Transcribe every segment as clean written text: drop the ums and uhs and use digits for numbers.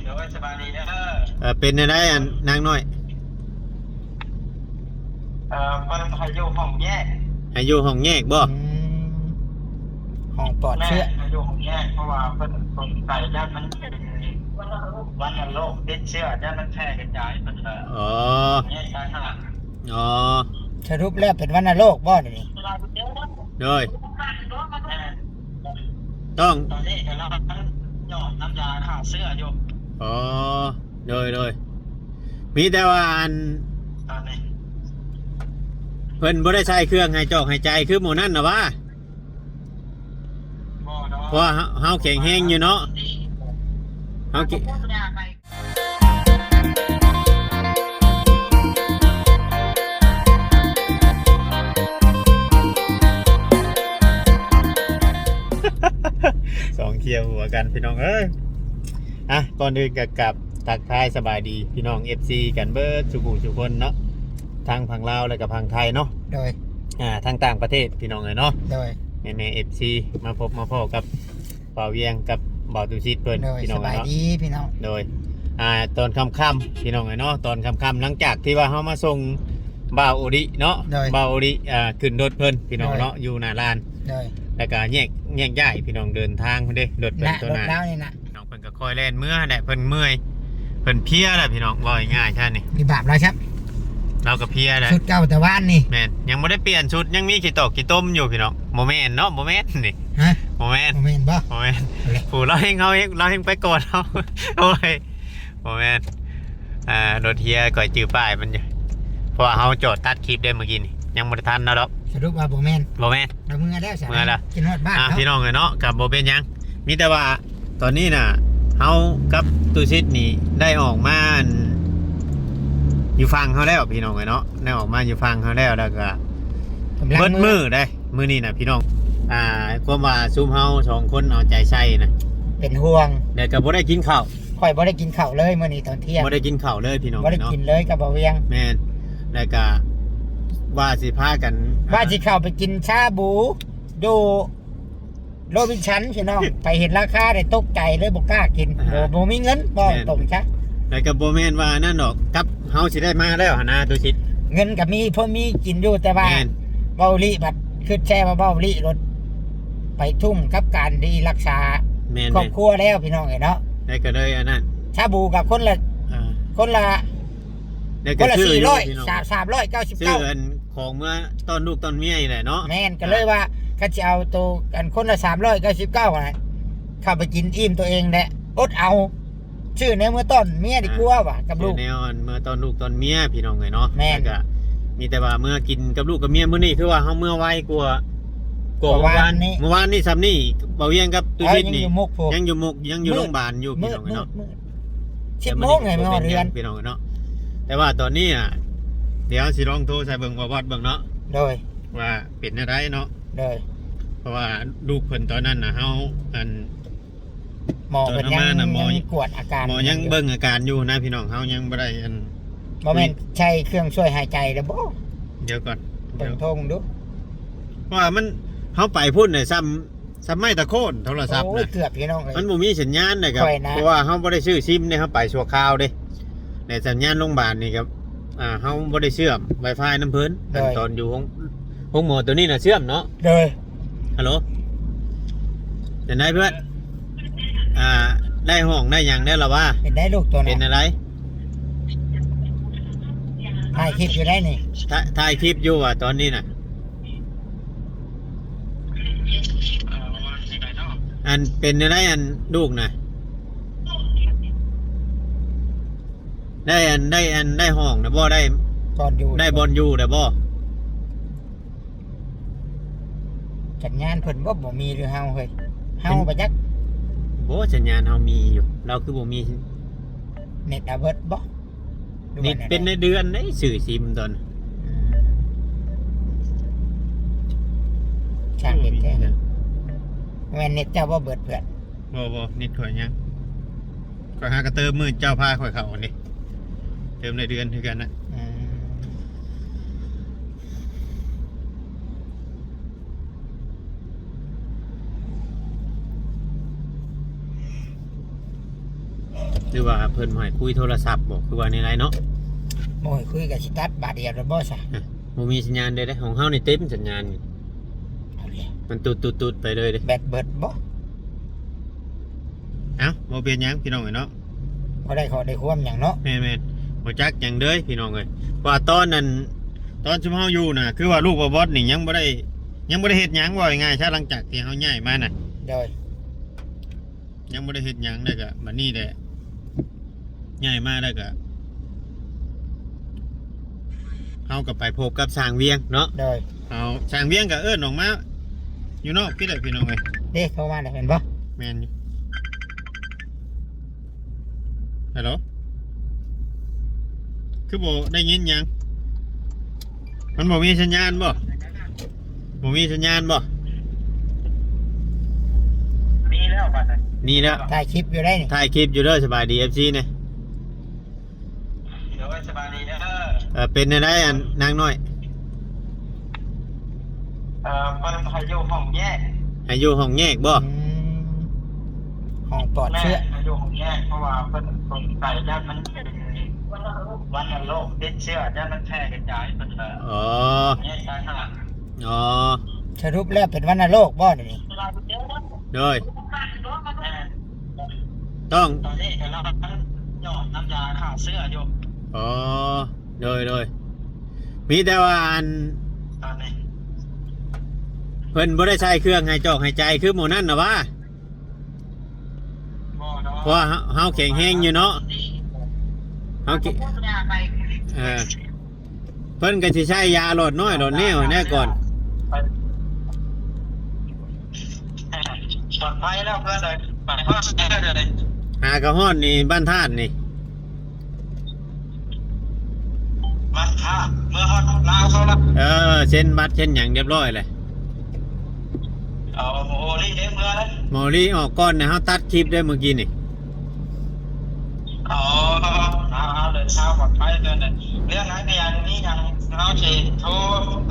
ดี๋ยวสบายดีเด้อเป็นอะไรอันนางน้อยมันพายุห้องแยกให้อยู่ห้องแยกบ่ห้องปลอดเชื้อพายุห้องแยกเพราะว่าคนใส่ย่านมันเป็นวันโรคติดเชื้อย่านมันแพร่กระจายมันอ๋อแยกชายหาดอ๋อสรุปแล้วเป็นวัณโรคบ่เดี๋ยวนี้โดยต้องตอนนี้เราหยอดน้ำยาฆ่าเชื้ออยู่อ๋อโดยมีแต่ว่าอันตอนนี้เพิ่นบ่ได้ใช้เครื่องให้จอกให้ใจคือหมู่นั่นน่ะว่าเพราะเฮาแข็งแรงอยู่เนาะเฮาสองเคียวหัวกันพี่น้องเอ้ยก่อนอื่นกับทักทายสบายดีพี่น้อง FC กันเบิดทุกคนเนาะทางฝั่งลาวและกับฝั่งไทยเนาะโดยทางต่างประเทศพี่น้องเลยเนาะโดยแม่ FC มาพบมาพ่อกับบ่าวเวียงกับบ่าวตุชิตเพิ่นพี่น้องสบายดีพี่น้องโดยตอนค่ำๆพี่น้องเลยเนาะตอนค่ำๆหลังจากที่ว่าเฮามาส่งบ่าวโอริเนาะบ่าวโอริขึ้นรถเพิ่นพี่น้องเนาะอยู่หน้าร้านแล้วก็แยกย้ายพี่น้องเดินทางเพิ่นเด้รถเพิ่นตัวหน้าแล้วนี่นะน้องเพิ่นก็คอยแล่นเมื่อแหละเพิ่นเมื่อยเพิ่นเพียแหละพี่น้องว่าง่ายๆท่านนี่มีบาปแล้วครับเราก็เพียแหละชุดเก่าแต่ว่านนี่แม่นยังบ่ได้เปลี่ยนชุดยังมีขี้ตอกขี้ต้มอยู่พี่น้องโมเมนต์เนาะโมเมนต์นี่โมเมนต์บ่โมเมนต์ผู้เราเฮงไปก่อนเฮาโอ้ยโมเมนต์รถเฮียก่อยจื้อป้ายมันอยู่เพราะว่าเฮาจอดตัดคลิปได้เมื่อกี้นี่ยังบ่ได้ทันนะดอกสรุปว่าบ่แม่นเราเมื่อแล้วเมื่อแล้วกินฮอดบ้านเนาะพี่น้องเอ้ยเนาะกับบ่เป็นหยังมีแต่ว่าตอนนี้น่ะเฮากับตุชิตนี่ได้ออกมาอยู่ฟังเขาแล้วพี่น้องเนาะได้ออกมาอยู่ฟังเขาแล้วก็เบิดมือได้มือนี่นะพี่น้องความว่าซุมเฮา2คนเอาใจใส่นะเป็นห่วงแต่ก็บ่ได้กินข้าวค่อยบ่ได้กินข้าวเลยมื้อนี้ตอนเที่ยงบ่ได้กินข้าวเลยพี่น้องบ่ได้กินเลยกับบ่เวียงแม่นแล้วก็ว่าสิพากันว่าสิเข้าไปกินชาบูดูโรบินชันพี่น้องไปเห็นราคาได้ตกใจเลยบ่กล้ากินบ่มีเงินบ่ตรงจ้ะแล้วก็บ่แม่นว่านั่นดอกกับเฮาสิได้มาแล้วหั่นนะตัวชิดเงินก็มีพอมีกินอยู่แต่ว่าเบาลิบัดคือแช่ว่าเบาลิรถไปทุ่มกับการดีรักษาครอบครัวแล้วพี่น้องเอ้ยเนาะได้ก็เลยอันนั้นชาบูกับคนละ400 399ซื้ออันของเมื่อตอนลูกตอนเมียนี่แหละเนาะแม่นก็เลยว่าเขาจะเอาตัวกันคนละ399น่ะเข้าไปกินอิ่มตัวเองแหละอดเอาชื่อในเมื่อต้นเมียดีกว่าว่ะกับลูกแนวเมื่อตอนลูกตอนเมียพี่น้องเอ้ยเนาะแม่นก็มีแต่ว่าเมื่อกินกับลูกกับเมียมื้อนี้คือว่าเฮาเมื่อไวกว่าเมื่อวานนี่ซ้ำนี่บ่เวียงกับตุชิตนี่ยังอยู่มุกยังอยู่โรงพยาบาลอยู่พี่น้องเนาะ10 โมงไงมาเรือนพี่น้องเนาะแต่ว่าตอนนี้เดี๋ยวสิลองโทรใส่เบิ่งว่าวัดเบิ่งเนาะโดยว่าเป็นอะไรเนาะโดยเพราะว่าลูกเพิ่นตอนนั้นน่ะเฮาหมอเป็นยังกวดอาการหมอยังเบิ่งอาการอยู่นะพี่น้องเฮายังบ่ได้บ่แม่นใช้เครื่องช่วยหายใจแล้วบ่เดี๋ยวก่อนเบิ่งโทรดูว่ามันเฮาไปพุ่นน่ะซ้ำไม่ตะโคนโทรศัพท์นะเกือบพี่น้องเอ้ยมันบ่มีสัญญาณเลยครับเพราะว่าเฮาบ่ได้ซื้อซิมเนี่ยเฮาไปชั่วคราวเด้ในสัญญาณโรงพยาบาลนี่ครับเฮาบ่ได้เชื่อม Wi-Fi นำเพิ่นตอนอยู่ห้องหมอตัวนี้น่ะเชื่อมเนาะฮัลโหลเป็นไงเพื่อนได้ห้องได้อย่างได้หรอวะเป็นได้ลูกตัวเป็นอะไรถ่ายคลิปอยู่ได้นี่ถ่ายคลิปอยู่ตอนนี้น่ะอันเป็นอะไรอันลูกน่ะได้ห้องนะบ่ได้บอลอยู่ได้บอลอยู่แต่บ่สัญญาณเพิ่นบ่มีหรือเฮาเฮ้ยเฮาบ่จักโอ้สัญญาณเฮามีอยู่เราคือบ่มีเน็ตเบิดบ่นี่เป็นในเดือนได้สื่อซิมตอนช่างเน็ตแท้แม่นเน็ตเจ้าบ่เบิดเพื่อนบ่เน็ตข่อยยังข่อยหากระเติมมื้อเจ้าพาข่อยเข้านี่เติมในเดือนคือกันนะ หรือว่าเพิ่นบ่ให้คุยโทรศัพท์บ่คือว่าในไรเนาะ โอ้ยคุยกับสิตัดบาทเดียวแล้วบ่ซะ บ่มีสัญญาณเด้อของเฮานี่เต็มสัญญาณนี่ เอาเลย มันตุดๆๆไปเลยเด้ แบตเบิดบ่ เอ้าบ่เป็นหยังพี่น้องเอ้ยเนาะ บ่ได้ขอได้ความหยังเนาะ แม่นๆบ่จักหยังเด้อพี่น้องเอ้ยเพราะว่าตอนนั้นตอนชุมเฮาอยู่น่ะคือว่าลูกบ่บอสนี่ยังบ่ได้เฮ็ดหยังว่าง่ายๆซะหลังจากที่เฮาย้ายมาน่ะ โดย ยังบ่ได้เฮ็ดหยังได้ก็บัดนี้แหละย้ายมาได้ก็เฮาก็ไปพบกับสร้างเวียงเนาะ โดย เอาสร้างเวียงก็เอิ้นออกมาอยู่นอกพี่เลยพี่น้องเอ้ย เด้โทรมาได้เห็นบ่ แม่นอยู่ฮัลโหลคือบ่ได้ยินหยังมันบ่มีสัญญาณบ่มีสัญญาณบ่ มีแล้วบัดนั้น นี่แล้ว ถ่ายคลิปอยู่ได้นี่ ถ่ายคลิปอยู่เด้อสบายดี FC เนี่ย เดี๋ยวไว้สบายดีเด้อ เป็นได้อันนางน้อย เพิ่นให้อยู่ห้องแยก ให้อยู่ห้องแยกบ่ ห้องปลอด แม่ เชื้อ ให้อยู่ห้องแยกเพราะว่าเพิ่นสงสัยญาติมันเป็นวันโรคติดเชื้อญาติมันแพร่กระจายเพิ่นเลย อ๋อ แยกทางหา อ๋อ สรุปแล้วเป็นวัณโรคบ่เดี๋ยวนี้ โดยต้อง ตอนนี้กำลังหยอดน้ำยาฆ่าเชื้ออยู่ อ๋อโดยมีแต่ว่าอัน ตอนนี้ เพิ่นบ่ได้ใช้เครื่องให้จอกให้ใจคือหมู่นั่นน่ะว่า บ่เนาะ เพราะว่าเฮาแข็งแรงอยู่เนาะเฮาเพิ่นก็สิใช้ยาหลอดน้อยหลอดแนวแน่ก่อน ปลอดภัยแล้วเพื่อนเลยปลอดภัยแล้วเลย หากระห้อนนี่บ้านธาตุนี่ มันค่าเมื่อฮอดลาวเขาละ เซ็นบัตรเซ็นหยังเรียบร้อยเลย เอาโอลี่เด้เมื่อเลย หมอลีออกก่อนเนี่ยเฮาตัดคลิปได้เมื่อกี้นี่ เอาเลยเช้าปลอดภัยเลยเรื่องนั้นก็ยังนี้ยังเราจะโทร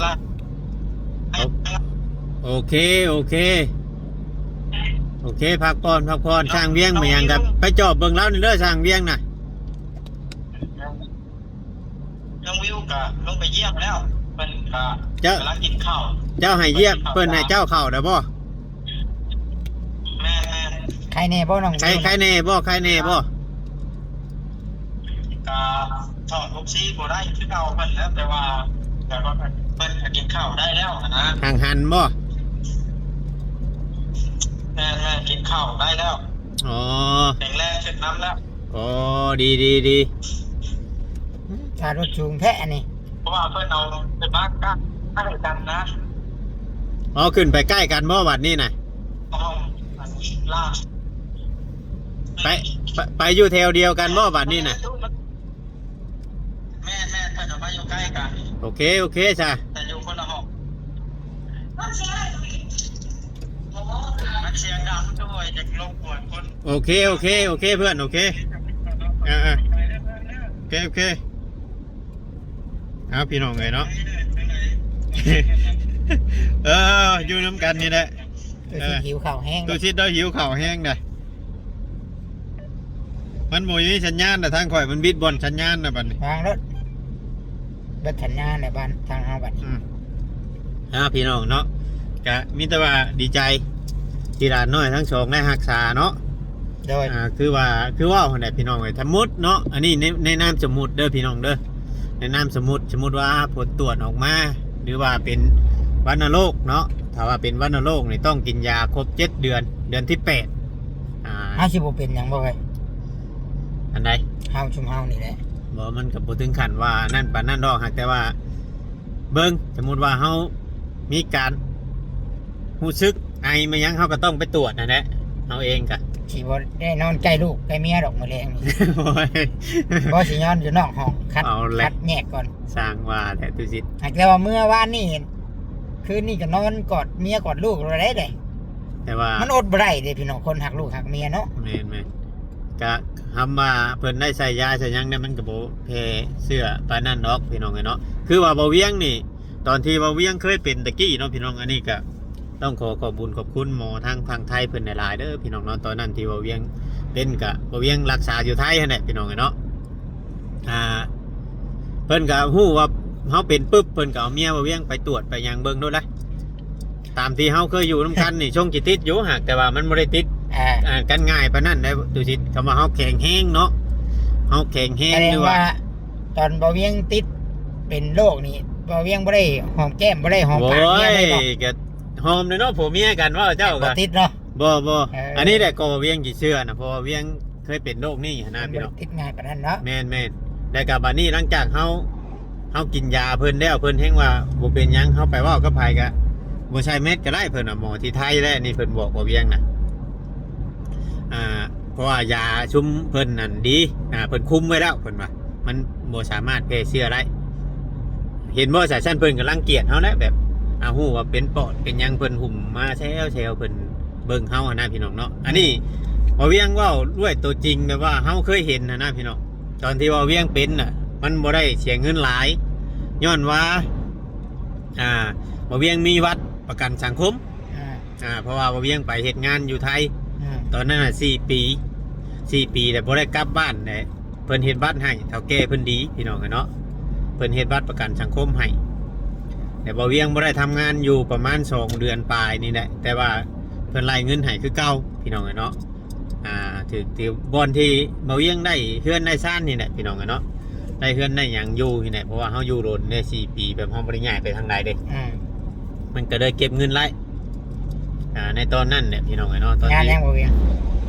ละ โอเคพักผ่อนช่างเวียงมาหยังกับไปจอบเบิ่งแล้วนี่เด้อช่างเวียงน่ะ น้องวิวก็ลงไปเยี่ยมแล้วเป็นก็กำลังกินข้าว เจ้าให้เยี่ยมเพิ่นให้เจ้าเข้าได้บ่ แม่ ใครแน่บ่น้อง ใครแน่บ่ก็ถอดลูกซีบ่ได้คือเอาเพิ่นแล้วแต่ว่าเพิ่นกินข้าวได้แล้วนะ ห่างหันบ่ แม่กินข้าวได้แล้ว อ๋อ แข็งแรงขึ้นน้ำแล้ว อ๋อดี ถ้ารถสูงแท้นี่ เพราะว่าเพื่อนเอาไปบ้านกันให้กันนะ อ๋อขึ้นไปใกล้กันบ่บัดนี้น่ะ ห้องล่าง ไปอยู่แถวเดียวกันบ่บัดนี้น่ะ แม่เพื่อนเอามาอยู่ใกล้กัน โอเคจ้ะ แต่อยู่คนละห้องมันเสียงดังด้วยจะรบกวนคน โอเคเพื่อนโอเคโอเคเอาพี่น้องไงเนาะ อยู่น้ำกันนี่แหละ ตัวที่หิวข้าวแห้ง ตัวชิดเราหิวข่าวแห้งเลยมันโมยสัญญาณแต่ทางข่อยมันบิดบอลสัญญาณนะบัดนี้ วางรถบัดสัญญาในบ้านทางเฮาบัดนี้ พี่น้องเนาะกะมิตรว่าดีใจที่ร้านน้อยทั้งสองได้รักษาเนาะ โดย คือว่าคนไหนพี่น้องเลยสมมุติเนาะอันนี้ในนามสมมุติเด้อพี่น้องเด้อในนามสมมุติว่าผลตรวจออกมาหรือว่าเป็นวัณโรคเนาะถ้าว่าเป็นวัณโรคนี่ต้องกินยาครบ7 เดือนเดือนที่8เฮาสิบ่เป็นหยังบ่เว้ย อันใด เฮาชุมเฮานี่แหละ บ่มันก็บ่ถึงขั้นว่านั่นปานนั่นดอกหากแต่ว่าเบิ่งสมมุติว่าเฮามีการรู้สึกไอมายังเฮาก็ต้องไปตรวจนั่นแหละเอาเองก็ สิบ่ได้นอนใกล้ลูกใกล้เมียดอกมื้อแลงนี่ โอ้ย บ่สินอนอยู่นอกห้องคัด เอาแหละ คัดแยกก่อน สร้างว่าแต่ตุสิต หากแต่ว่าเมื่อวานนี่คืนนี้ก็นอนกอดเมียกอดลูกอะไรได้ แต่ว่า มันอดบ่ได้เด้พี่น้องคนหักลูกหักเมียเนาะ แม่นก็ทำว่าเพิ่นได้ใส่ยาใส่หยังเนี่ยมันก็บ่แพ้เสื้อปานนั้นดอกพี่น้องเนาะคือว่าบ่เวียงนี่ตอนที่บ่เวียงเคยเป็นตะกี้เนาะพี่น้องอันนี้ก็ต้องขอบคุณหมอทางไทยเพิ่นหลายๆเด้อพี่น้องเนาะตอนนั้นที่บ่เวียงไป เป็นกะบ่เวียงรักษาอยู่ไทยนั่นแหละพี่น้องเนาะเพิ่นก็ฮู้ว่าเฮาเป็นปึ๊บเพิ่นก็เอาเมียบ่เวียงไปตรวจไปหยังเบิ่งโดดละตามที่เฮาเคยอยู่นํกันนี่ช่วงจิติดอยู่หากแต่ว่ามันบ่ได้ติดกันง่ายปานนั้นได้ตุสิคำว่าเฮาแข็งแรงเนาะเฮาแข็งแรงหรือว่าตอนบ่เวียงติดเป็นโรคนี่บ่เวียงบ่ได้หอมแก้มบ่ได้หอมปากเมียเลยเนาะก็หอมเนาะผัวเมียกันว่าเจ้าก็บ่ติดเนาะบ่อันนี้แหละก็เวียงสิเชื่อนะเพราะว่าเวียงเคยเป็นโรคนี้นะพี่น้องติดง่ายปานนั้นเนาะแม่นแต่กับบัดนี้หลังจากเฮากินยาเพิ่นแล้วเพิ่นแฮงว่าบ่เป็นหยังเฮาไปเว้ากับไผก็บ่ใช่เม็ดก็ได้เพิ่นน่ะหมอที่ไทยแล้วนี่เพิ่นบอกว่าเวียงน่ะเพราะว่ายาชุมเพิ่นนั่นดีเพิ่นคุมไว้แล้วเพิ่นว่ามันบ่สามารถแพร่เชื้อได้เห็นบ่สายชั้นเพิ่นกำลังเกียดเฮาแล้วแบบฮู้ว่าเป็นปอดเป็นหยังเพิ่นหุ่มมาแซวเพิ่นเบิ่งเฮานะพี่น้องเนาะอันนี้บ่เวียงเว้าด้วยตัวจริงแบบว่าเฮาเคยเห็นนะพี่น้องตอนที่ว่าเวียงเป็นน่ะมันบ่ได้เสียเงินหลายย้อนว่าบ่เวียงมีวัดประกันสังคมเพราะว่าบ่เวียงไปเฮ็ดงานอยู่ไทยตอนนั้นน่ะ4 ปีแต่บ่ได้กลับบ้านเด้เพิ่นเฮ็ดบัตรให้เฒ่าแก่เพิ่นดีพี่น้องเนาะเพิ่นเฮ็ดบัตรประกันสังคมให้แต่บ่เวียงบ่ได้ทำงานอยู่ประมาณ2 เดือนปลายนี่แหละแต่ว่าเพิ่นไล่เงินให้คือเก่าพี่น้องเนาะถือที่บอนที่บ่เวียงได้เฮือนได้ซ่านนี่แหละพี่น้องเนาะได้เฮือนได้หยังอยู่นี่แหละเพราะว่าเฮาอยู่โดนได้4 ปีแบบเฮาบ่ได้ย้ายไปทางใดเด้มันก็เลยเก็บเงินไล่ในตอนนั้นเนี่ยพี่น้องเนาะตอนที่งานยังบ่เวียง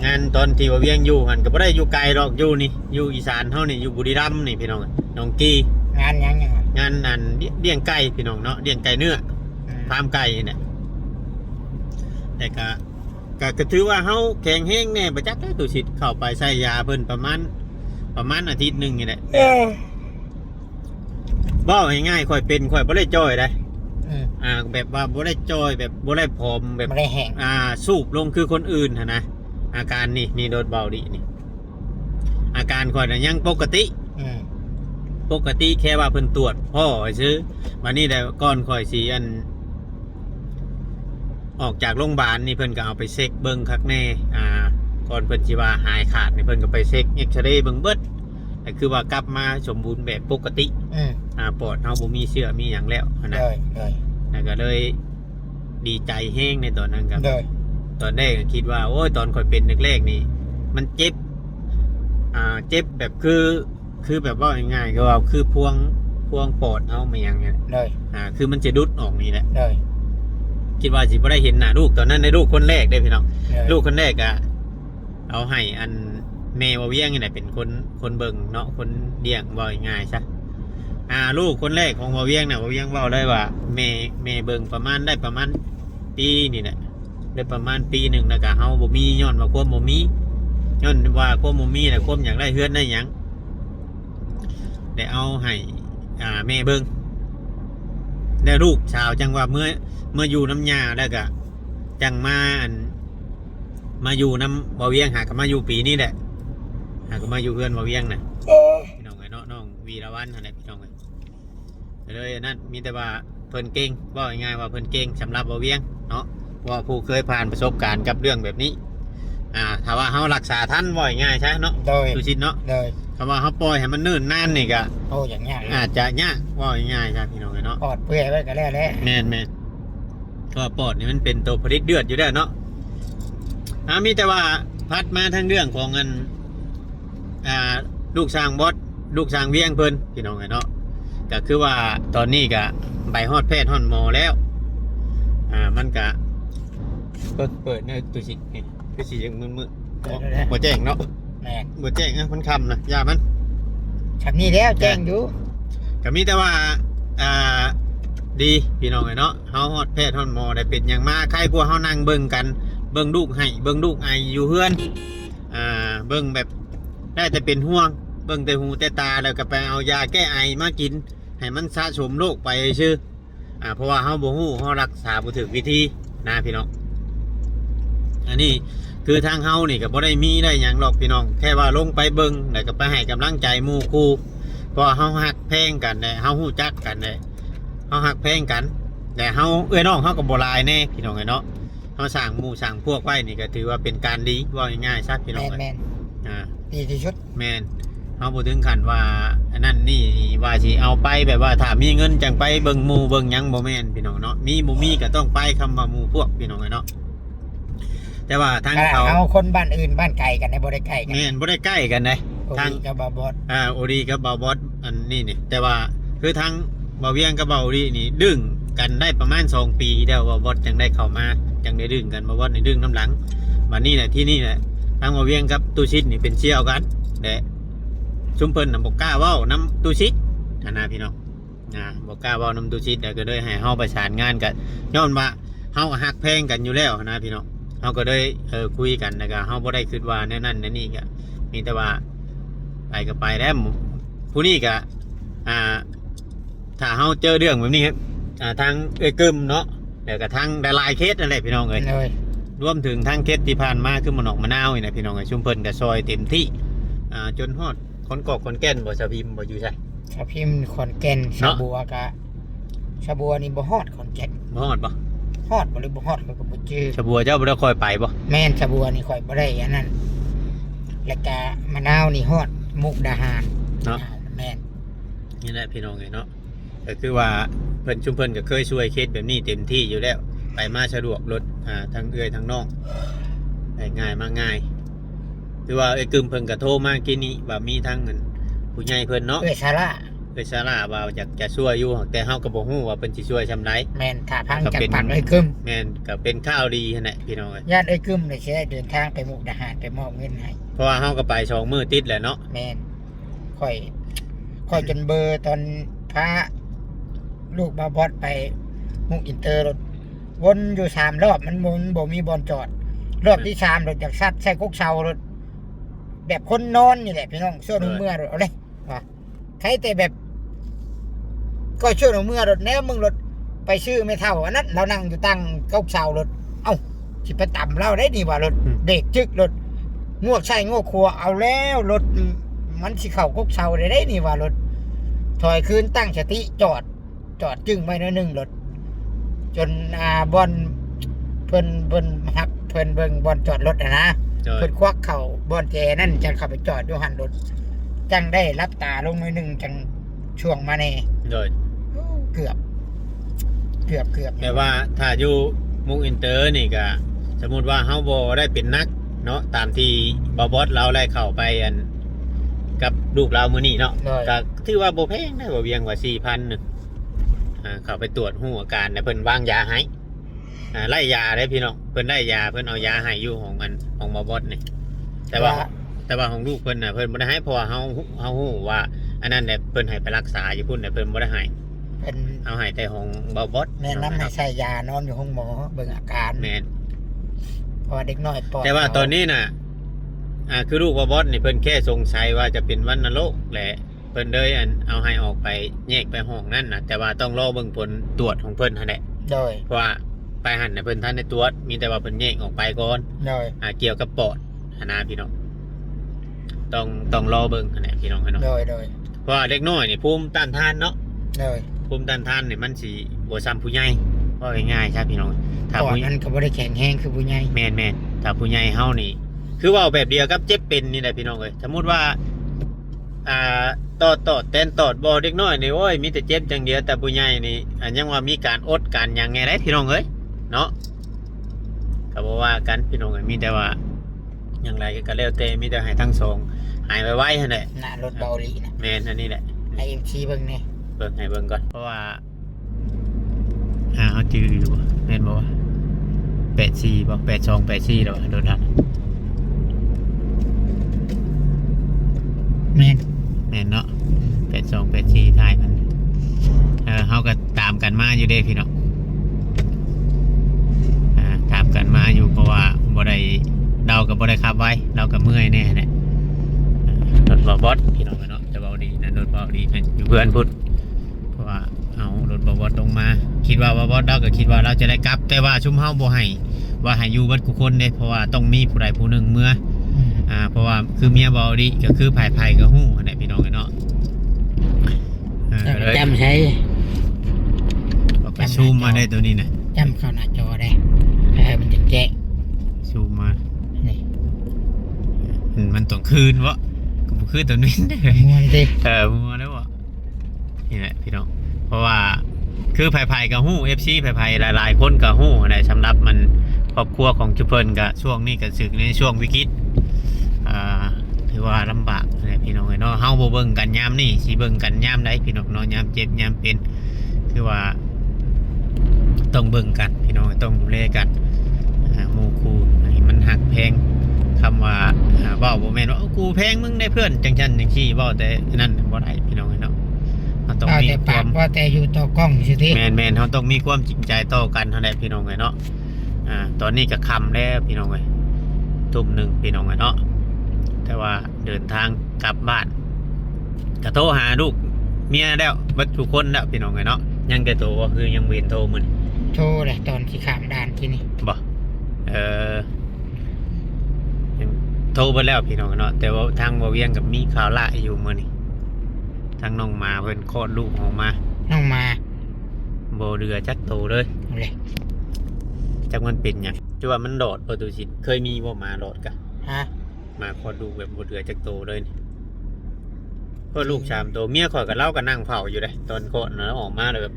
งานตอนที่บ่เวียงอยู่มันก็บ่ได้อยู่ไกลหรอกอยู่นี่อยู่อีสานเฮานี่อยู่บุรีรัมย์นี่พี่น้องน้องกีงานยังงานอันเลี้ยงไก่พี่น้องเนาะเลี้ยงไก่เนื้อฟาร์มไก่เนี่ยแต่ก็ถือว่าเฮาแข็งแรงแน่บ่จักได้ตุสิทธิ์เข้าไปใช้ยาเพิ่นประมาณอาทิตย์นึงนี่แหละบ่ง่ายๆค่อยเป็นค่อยบ่ได้จ้อยได้แบบว่าบ่ได้จ้อยแบบบ่ได้ผอมแบบบ่ได้แห้งสูบลงคือคนอื่นหั่นนะอาการนี่โดนเบาดินี่อาการค่อยน่ะยังปกติแค่ว่าเพิ่นตรวจพ่อซื้อวันนี้แต่ก่อนค่อยสิออกจากโรงพยาบาลนี่เพิ่นก็เอาไปเช็คเบิ่งคักแน่ก่อนเพิ่นสิว่าหายขาดนี่เพิ่นก็ไปเช็คเอ็กซเรย์เบิ่งเบิดแต่คือว่ากลับมาสมบูรณ์แบบปกติปอดเฮาบ่มีเชื้อมีหยังแล้วนะแล้วก็เลยดีใจแฮงในตอนนั้นครับตอนแรกก็คิดว่าโอ้ยตอนค่อยเป็นแรกๆนี่มันเจ็บแบบคือแบบว่าง่ายๆก็ว่าคือพวงปอดเฮามาหยังเนี่ยคือมันจะดุดออกนี่แหละคิดว่าสิบ่ได้เห็นหน้าลูกตอนนั้นในลูกคนแรกได้พี่น้องลูกคนแรกอะเอาให้อันแม่ว่าเวียงนี่แหละเป็นคนเบิ่งเนาะคนเลี้ยงบ่ง่ายซะลูกคนแรกของบ่เวียงน่ะบ่เวียงเว้าได้ว่าแม่เบิ่งประมาณปีนี่แหละได้ประมาณปีนึงแล้วก็เฮาบ่มีย้อนว่าความบ่มีย้อนว่าความบ่มีน่ะความอยากได้เฮือนได้หยังได้เอาให้แม่เบิ่งได้ลูกชาวจังว่าเมื่ออยู่น้ำยาแล้วก็จังมาอยู่น้ำบ่เวียงหาก็มาอยู่ปีนี้แหละหาก็มาอยู่เพื่อนบ่เวียงน่ะพี่น้องเนาะน้องวีรวันนั่นแหละพี่น้องเลยนั่นมีแต่ว่าเพิ่นเก่งว่าง่ายๆว่าเพิ่นเก่งสำหรับบ่เวียงเนาะว่าผู้เคยผ่านประสบการณ์กับเรื่องแบบนี้ถ้าว่าเฮารักษาทันว่าง่ายใช่เนาะสุชิตเนาะคำว่าเขาปล่อยให้มันเนิ่นนานนี่ก็อย่างยากอาจจะยากว่าง่ายใช่พี่น้องเนาะปอดเปื่อยไปก็แล้วแม่ก็ปอดนี่มันเป็นตัวผลิตเลือดอยู่แล้วเนาะมีแต่ว่าพัดมาทั้งเรื่องของเงินลูกสร้างบอสลูกสร้างเวียงเพิ่นพี่น้องเนาะก็คือว่าตอนนี้ก็ไปฮอดแพทย์ฮอดหมอแล้วมันก็เปิดในตัวสินี่คือสิยังมืดๆบ่แจ้งเนาะบ่แจ้งมันคำนะยามันชักนี่แล้วแจ้งอยู่ก็มีแต่ว่าดีพี่น้องเนาะเฮาฮอดแพทย์ฮอดหมอได้เป็นอย่างมากใครกลัวเฮานั่งเบิ่งกันเบิ่งลูกให้เบิ่งลูกไออยู่เฮือนเบิ่งแบบได้แต่เป็นห่วงเบิ่งแต่หูแต่ตาแล้วก็ไปเอายาแก้ไอมากินให้มันสะสมโรคไปชื่อเพราะว่าเฮาบ่ฮู้เฮารักษาบ่ถูกวิธีนะพี่น้องอันนี้คือทางเฮานี่ก็บ่ได้มีได้หยังหรอกพี่น้องแค่ว่าลงไปเบิ่งแล้วก็ไปให้กำลังใจหมู่คู่เพราะเฮาฮักแพงกันได้เฮาฮู้จักกันได้เฮาฮักแพงกันแต่เฮาน้องเฮาก็บ่หลายแน่พี่น้องเนาะเฮาสร้างหมู่สร้างพวกไว้นี่ก็ถือว่าเป็นการดีว่าง่ายๆซะพี่น้อง ดีที่สุดแม่นเฮาบ่ถึงขั้นว่าอันนั้นนี่ว่าสิเอาไปแบบว่าถ้ามีเงินจังไปเบิ่งหมู่เบิ่งหยังบ่แม่นพี่น้องเนาะมีบ่มีก็ต้องไปคำว่าหมู่พวกพี่น้องเนาะแต่ว่าทางเขาเอาคนบ้านอื่นบ้านไกลกันได้บ่ได้ใกล้กันแม่นบ่ได้ใกล้กันเด้ทางกับบาบอสโอดีกับบาบอสอันนี้นี่แต่ว่าคือทางบาเวียงกับบาโอดีนี่ดึงกันได้ประมาณ2 ปีแล้วบาบอสจังได้เข้ามาจังได้ดึงกันบาบอสในดึงน้ำหลังบัดนี้แหละที่นี่แหละทางบาเวียงกับตูชิดนี่เป็นเชี่ยวกันแต่ชุมเพิ่นน่ะบ่กล้าเว้านํตูชิดนะพี่น้องบ่กล้าเว้านํตูชิดแต่ก็เลยให้เฮาประสานงานกันย้อนว่าเฮาฮักแพงกันอยู่แล้วนะพี่น้องเฮาก็เลยคุยกันแล้วก็เฮาบ่ได้คิดว่าแนวนั้นแนวนี้ก็มีแต่ว่าไปก็ไปแล้วผู้นี้ก็ถ้าเฮาเจอเรื่องแบบนี้ครับทางกึมเนาะแล้วก็ทางหลายเคสนั่นแหละพี่น้องเอ้ยรวมถึงทางเคสที่ผ่านมาคือมันออกมะนาวนี่นะพี่น้องเอ้ยชุมเพิ่นก็ซอยเต็มที่จนฮอดคนกอกคนแก่นบ่สะพิมบ่อยู่ใช่สะพิมขอนแก่นชะบัวก็ชะบัวนี่บ่ฮอดขอนแก่นบ่ฮอดบ่ฮอดบ่หรือบ่ฮอดก็บ่จื้อชะบัวเจ้าบ่ได้ค่อยไปบ่แม่นชะบัวนี่ค่อยบ่ได้อันนั้นแล้วก็มะนาวนี่ฮอดมุกดาหารเนาะแม่นนี่แหละพี่น้องเอ้ยเนาะก็คือว่าเพิ่นชุมเพิ่นก็เคยช่วยเคสแบบนี้เต็มที่อยู่แล้วไปมาสะดวกรถทั้งเอื้อยทั้งน้องไปง่ายมาง่ายคือว่าไอ้กึมเพิ่นก็โทรมากินนี้ว่ามีทั้งเงินผู้ใหญ่เพิ่นเนาะซาร่าว่าอยากจะช่วยอยู่แต่เฮาก็บ่ฮู้ว่าเพิ่นสิช่วยซำใดแม่นถ้าพังจากปากไอ้กึมแม่นก็เป็นข่าวดีนั่นแหละพี่น้องเอ้ยญาติไอ้กึมนี่สิได้เดินทางไปมุกดาหารไปมอบเงินให้เพราะว่าเฮาก็ไป2 มื้อติดแหละเนาะแม่นค่อยจนเบอร์ตอนพาลูกบาบอสไปมุกอินเตอร์รถวนอยู่3 รอบมันบ่มีบอลจอดรอบที่3รถจากซัดใส่กุ๊กเซารถแบบคนนอนนี่แหละพี่น้องช่วงเมื่อรถเอาเลยว่าใครแต่แบบก็ช่วงเมื่อรถแนวมึงรถไปชื่อไม่เท่าอันนั้นเรานั่งอยู่ตั้งกุ๊กเซารถเอ้าสิไปต่ำเราได้ดีว่ารถเด็กจึกรถงวกใส่งวกครัวเอาแล้วรถมันสิเข้ากุ๊กเซาได้นี่ว่ารถถอยคืนตั้งสติจอดจึงไว้หนึ่งรถจนบอลเพิ่นฮับเพิ่นเบิ่งบอลจอดรถนะเพิ่นควักเข่าบอลแจนั่นจังเข้าไปจอดอยู่หันรถจังได้รับตาลงหน่อยนึงจังช่วงมาแน่โดยเกือบแต่ว่าถ้าอยู่มุกอินเตอร์นี่ก็สมมุติว่าเฮาบ่ได้เป็นนักเนาะตามที่บอสเราได้เข้าไปอันกับลูกเรามื้อนี้เนาะก็ถือว่าบ่แพงได้บ่เวียงว่า 4,000 นึงเข้าไปตรวจหูอาการเพิ่นวางยาให้ไล่ยาได้พี่น้องเพิ่นได้ยาเพิ่นเอายาให้อยู่ของบอสนี่แต่ว่าของลูกเพิ่นน่ะเพิ่นบ่ได้ให้เพราะว่าเฮาฮู้ว่าอันนั้นแหละเพิ่นให้ไปรักษาอยู่พุ่นแต่เพิ่นบ่ได้ให้เพิ่นเอาให้แต่ของบอสแนะนำให้ใช้ยานอนอยู่ห้องหมอเบิ่งอาการแม่นพอเด็กน้อยปอดแต่ว่าตอนนี้น่ะคือลูกบอสนี่เพิ่นแค่สงสัยว่าจะเป็นวัณโรคแหละเพิ่นเลยเอาให้ออกไปแยกไปห้องนั่นน่ะแต่ว่าต้องรอเบิ่งผลตรวจของเพิ่นหั่นแหละโดยเพราะว่าไปหั่นน่ะเพิ่นทันได้ตรวจมีแต่ว่าเพิ่นแยกออกไปก่อนโดยเกี่ยวกับปอดพี่น้องต้องรอเบิ่งหั่นแหละพี่น้องเนาะโดยเพราะว่าเด็กน้อยนี่ภูมิต้านทานเนาะโดยภูมิต้านทานนี่มันสิบ่ซ้ำผู้ใหญ่ว่าง่ายๆใช่พี่น้องถ้าผู้นั้นก็บ่ได้แข็งแรงคือผู้ใหญ่แม่นถ้าผู้ใหญ่เฮานี่คือว่าแบบเดียวกับเจ็บเป็นนี่แหละพี่น้องเอ้ยสมมุติว่าตอดแตนตอดบ่เด็กน้อยนี่โอ้ยมีแต่เจ็บจังเดียวแต่ผู้ใหญ่นี่ยังว่ามีการอดการหยังไงได้พี่น้องเอ้ยเนาะก็บ่ว่ากันพี่น้องเอ้ยมีแต่ว่าอย่างไรก็แล้วแต่มีแต่ให้ทั้งสองหายไวๆหั่นแหละหน้ารถเบาหลีนะแม่นอันนี้แหละให้ MC เบิ่งนี่เบิ่งให้เบิ่งก่อนเพราะว่าเฮาจื้ออยู่แม่นบ่ว่า84บ่82 84แล้วโดนทันแม่นเนาะ82 84ท้ายมันเฮาก็ตามกันมาอยู่เด้พี่น้องตามกันมาอยู่เพราะว่าบ่ได้เราก็บ่ได้ขับไว้เราก็เมื่อยแน่แหละรถบอสพี่น้องเนาะจะเบาดีนะรถเบาดีอยู่เพื่อนพุทธเพราะว่าเอารถบอสลงมาคิดว่าบอสเราก็คิดว่าเราจะได้กลับแต่ว่าชุมเฮาบ่ให้ว่าให้อยู่เบิดทุกคนเด้เพราะว่าต้องมีผู้ใดผู้หนึ่งเมื่อเพราะว่าคือเมียบอดีก็คือไผ่ก็หู้นั่นแหละพี่น้องเนาะจำใช้ไปซูมมาได้ตัวนี้นะจำเข้าหน้าจอได้มันจะแจ้งซูมมานี่ มันต้องคืนวะก็บ่คือตัวนี้เด้ มัวดิ มัวแล้ววะนี่แหละพี่น้องเพราะว่าคือไผ่ๆกับฮู้ FC ไผ่ๆหลายๆคนกับฮู้ได้สำหรับมันครอบครัวของจุเพิ่นก็ช่วงนี้ก็สึกในช่วงวิกฤตถือว่าลำบากนะพี่น้องเนาะเฮาบ่เบิ่งกันยามนี้สิเบิ่งกันยามใดพี่น้องเนาะยามเจ็บยามเป็นคือว่าต้องเบิ่งกันพี่น้องต้องดูแลกันหมู่คู่ให้มันหักแพงคำว่าเว้าบ่แม่นว่ากูแพงมึงได้เพื่อนจังซั่นจังซี่เว้าแต่นั่นบ่ได้พี่น้องเนาะมันต้องมี แต่ ค ปาว าก ม ว่าแต่อยู่ต่อกล้องสิที แมนเขาต้องมีความจริงใจต่อกันเท่านั้นพี่น้องเนาะตอนนี้ก็ค่ำแล้วพี่น้องทุ่มหนึ่งพี่น้องเนาะแต่ว่าเดินทางกลับบ้านก็โทรหาลูกเมียแล้วเบิดทุกคนแล้วพี่น้องเนาะยังแต่โทรว่าคือยังเว้นโทรมื้อนี้ โทรเลยตอนที่ข้ามด่านที่นี่ บ่ยังโทรไปแล้วพี่น้องเนาะแต่ว่าทางบ่เวียงกับมีข่าวละอยู่มื้อนี้ทางน้องมาเพิ่นคลอดลูกออกมา น้องมา โบเรือจักโตเลย เอาเลย จักมันเป็นหยังจังว่ามันโดดประตูชิดเคยมีบ่มาโดดกะ ฮะ มาคอดูแบบโบเรือจักโตเลยนี่ก็ลูกชามโตเมียข่อยกับเล่าก็นั่งเผาอยู่เลยตอนโคตรแล้วออกมาเลยแบบ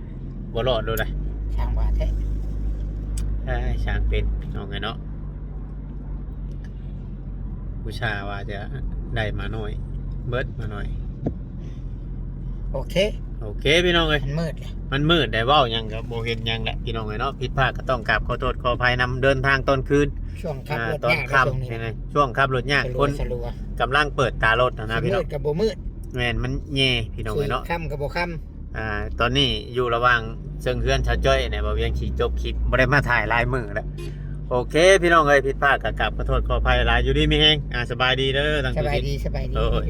บ่รอดเลย ช่างว่าแท้ ช้างเป็นน้องไงเนาะผู้ชาว่าจะได้มาหน่อยเบิดมาหน่อย โอเค โอเคพี่น้องเอ้ย มันมืดเลย มันมืดได้เว้าหยังกับโบเห็นหยังแหละพี่น้องเอ้ยเนาะผิดพลาดก็ต้องกราบขอโทษขออภัยนำเดินทางตอนคืน ช่วงขับรถ ตอน ยากใน ค่ ช่วงนี้ ำยังไงช่วงขับรถยาก ส ค ลัวน สลัว กำลังเปิดตารถนะพี่ มื น้อง ดกับโบมืด แมนมันแย่พี่น้องเอ้ยเนาะ ค่ำกับโบค่ ตอนนี้อยู่ระหว่างเชิงเฮือนชาวจ้อยเนี่ยบ่เวียงขี่จบคลิปบ่ได้มาถ่ายลายมือแล้วโอเคพี่น้องเอ้ยผิดพลาดก็กราบขอโทษขออภัยหลายอยู่ดีมีแฮงสบายดีเด้อทั้ง ำสบายดีสบายดี โอ้ย